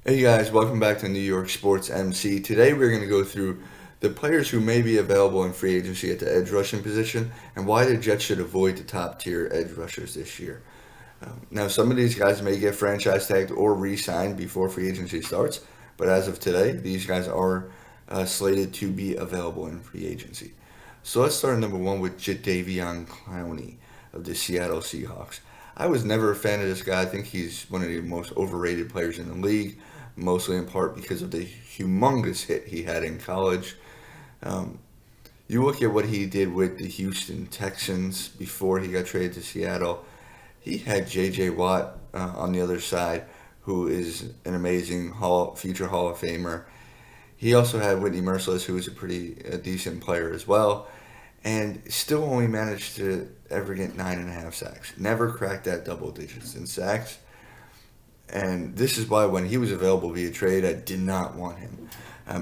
Hey guys, welcome back to New York Sports MC. Today we're going to go through the players who may be available in free agency at the edge rushing position and why the Jets should avoid the top tier edge rushers this year. Now, some of these guys may get franchise tagged or re signed before free agency starts, but as of today, these guys are slated to be available in free agency. So let's start at number one with Jadeveon Clowney of the Seattle Seahawks. I was never a fan of this guy. I think he's one of the most overrated players in the league, mostly in part because of the humongous hit he had in college. Um, you look at what he did with the Houston Texans before he got traded to Seattle. He had J.J. Watt on the other side, who is an amazing future Hall of Famer. He also had Whitney Merciless, who was a decent player as well, and still only managed to ever get 9.5 sacks. Never cracked that double digits in sacks. And this is why when he was available via trade, I did not want him.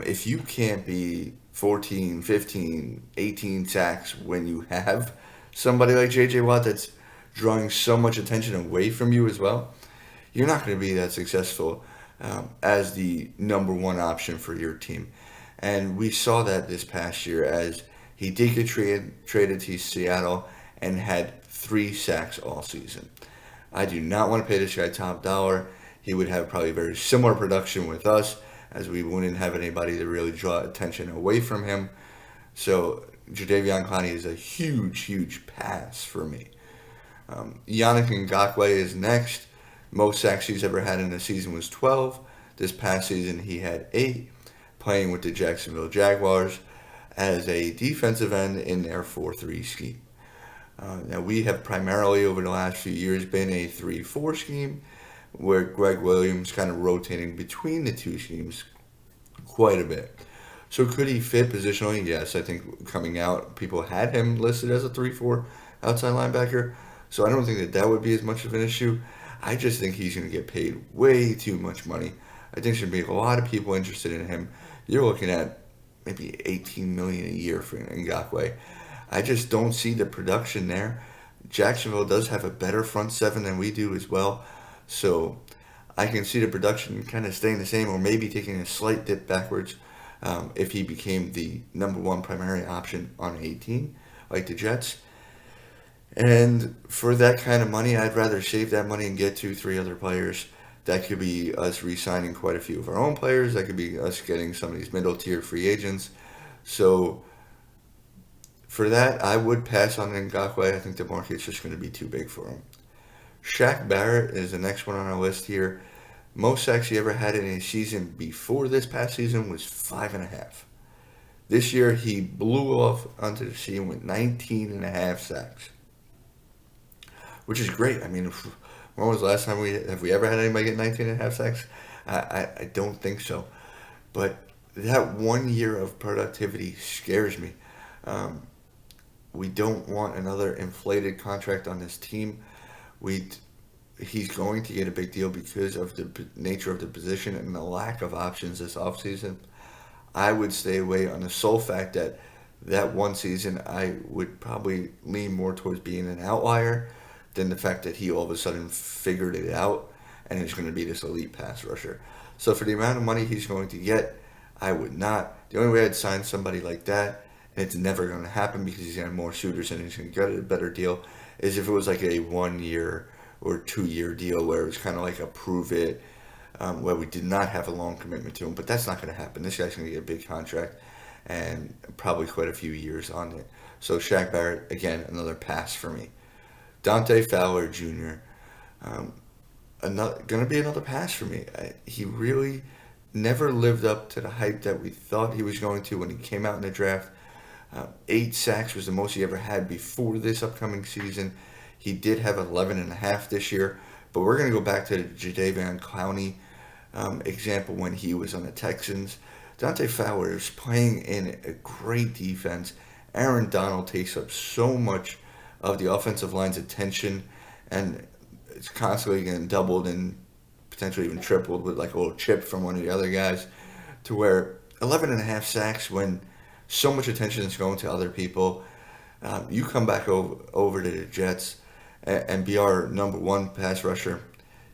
If you can't be 14, 15, 18 sacks when you have somebody like J.J. Watt that's drawing so much attention away from you as well, you're not going to be that successful as the number one option for your team. And we saw that this past year as he did get traded to Seattle and had 3 sacks all season. I do not want to pay this guy top dollar. He would have probably very similar production with us, as we wouldn't have anybody to really draw attention away from him. So Jadeveon Clowney is a huge, huge pass for me. Yannick Ngakoue is next. Most sacks he's ever had in a season was 12. This past season he had 8, playing with the Jacksonville Jaguars as a defensive end in their 4-3 scheme. Now, we have primarily over the last few years been a 3-4 scheme where Greg Williams kind of rotating between the two schemes quite a bit. So could he fit positionally? Yes, I think coming out, people had him listed as a 3-4 outside linebacker. So I don't think that would be as much of an issue. I just think he's going to get paid way too much money. I think there's going to be a lot of people interested in him. You're looking at maybe 18 million a year for Ngakoue. I just don't see the production there. Jacksonville does have a better front seven than we do as well. So I can see the production kind of staying the same or maybe taking a slight dip backwards if he became the number one primary option on a team like the Jets. And for that kind of money, I'd rather save that money and get 2, 3 other players. That could be us re-signing quite a few of our own players. That could be us getting some of these middle-tier free agents. So for that, I would pass on Ngakoue. I think the market's just going to be too big for him. Shaq Barrett is the next one on our list here. Most sacks he ever had in a season before this past season was 5.5. This year, he blew off onto the scene with 19.5 sacks, which is great. I mean, when was the last time have we ever had anybody get 19.5 sacks? I don't think so. But that 1 year of productivity scares me. We don't want another inflated contract on this team. He's going to get a big deal because of the nature of the position and the lack of options this offseason. I would stay away on the sole fact that one season I would probably lean more towards being an outlier than the fact that he all of a sudden figured it out and is going to be this elite pass rusher. So for the amount of money he's going to get, I would not. The only way I'd sign somebody like that, and it's never going to happen because he's going to have more shooters and he's going to get a better deal, is if it was like a 1 year or 2 year deal where it was kind of like a prove it, where we did not have a long commitment to him. But that's not going to happen. This guy's going to get a big contract and probably quite a few years on it. So Shaq Barrett, again, another pass for me. Dante Fowler Jr., going to be another pass for me. He really never lived up to the hype that we thought he was going to when he came out in the draft. 8 sacks was the most he ever had before this upcoming season. He did have 11.5 this year, but we're going to go back to the Jadeveon Clowney example when he was on the Texans. Dante Fowler is playing in a great defense. Aaron Donald takes up so much of the offensive line's attention, and it's constantly getting doubled and potentially even tripled with like a little chip from one of the other guys, to where 11.5 sacks when so much attention is going to other people. You come back over to the Jets and be our number one pass rusher,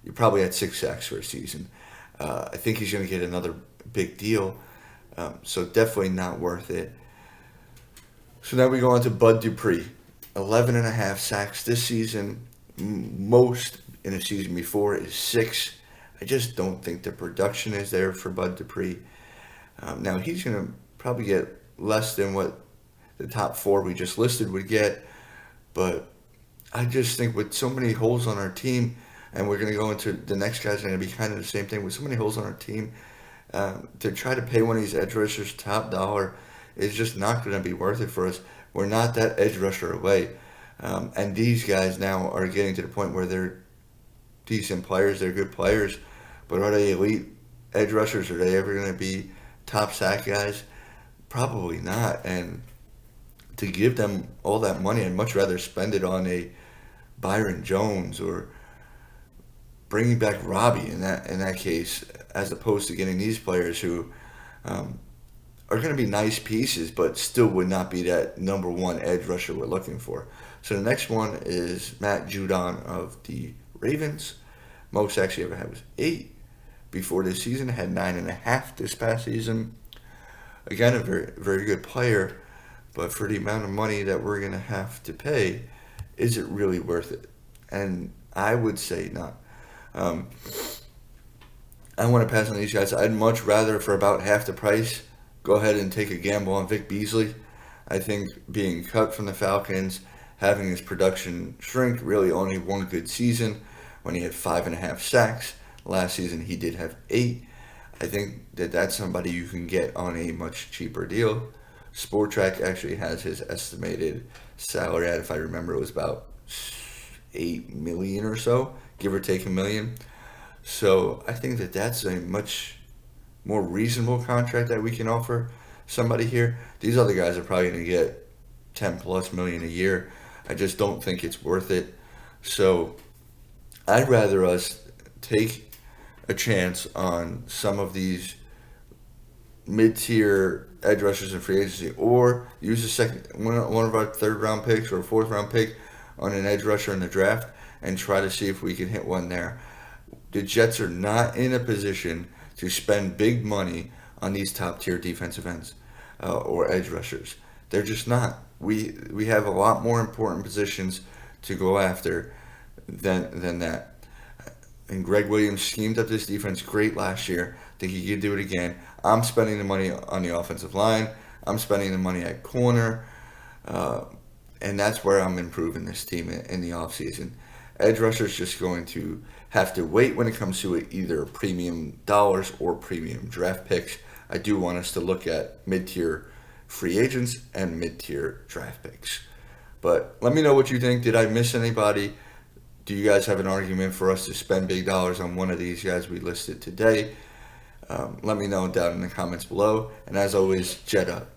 you're probably at 6 sacks for a season. I think he's going to get another big deal. So definitely not worth it. So now we go on to Bud Dupree. 11 and a half sacks this season. Most in a season before is 6. I just don't think the production is there for Bud Dupree. Now he's going to probably get less than what the top 4 we just listed would get. But I just think with so many holes on our team, and we're going to go into the next guy's going to be kind of the same thing. With so many holes on our team, to try to pay one of these edge rushers top dollar is just not going to be worth it for us. We're not that edge rusher away. And these guys now are getting to the point where they're decent players, they're good players, but are they elite edge rushers? Are they ever going to be top sack guys? Probably not. And to give them all that money, I'd much rather spend it on a Byron Jones or bringing back Robbie in that case, as opposed to getting these players who are going to be nice pieces, but still would not be that number one edge rusher we're looking for. So the next one is Matt Judon of the Ravens. Most sacks he ever had was 8 before this season. Had 9.5 this past season. Again, a very, very good player, but for the amount of money that we're going to have to pay, is it really worth it? And I would say not. I want to pass on these guys. I'd much rather, for about half the price, go ahead and take a gamble on Vic Beasley. I think being cut from the Falcons, having his production shrink, really only one good season when he had 5.5 sacks. Last season he did have 8. I think that's somebody you can get on a much cheaper deal. Sportrack actually has his estimated salary at, if I remember, it was about $8 million or so, give or take $1 million. So I think that's a much more reasonable contract that we can offer somebody here. These other guys are probably going to get 10 plus million a year. I just don't think it's worth it. So I'd rather us take a chance on some of these mid-tier edge rushers in free agency, or use one of our 3rd round picks or 4th round pick on an edge rusher in the draft and try to see if we can hit one there. The Jets are not in a position to spend big money on these top-tier defensive ends or edge rushers. They're just not. We have a lot more important positions to go after than that. And Greg Williams schemed up this defense great last year. I think he could do it again. I'm spending the money on the offensive line. I'm spending the money at corner. And that's where I'm improving this team in the offseason. Edge rushers just going to have to wait when it comes to it, either premium dollars or premium draft picks. I do want us to look at mid-tier free agents and mid-tier draft picks. But let me know what you think. Did I miss anybody? Do you guys have an argument for us to spend big dollars on one of these guys we listed today? Let me know down in the comments below. And as always, Jet up.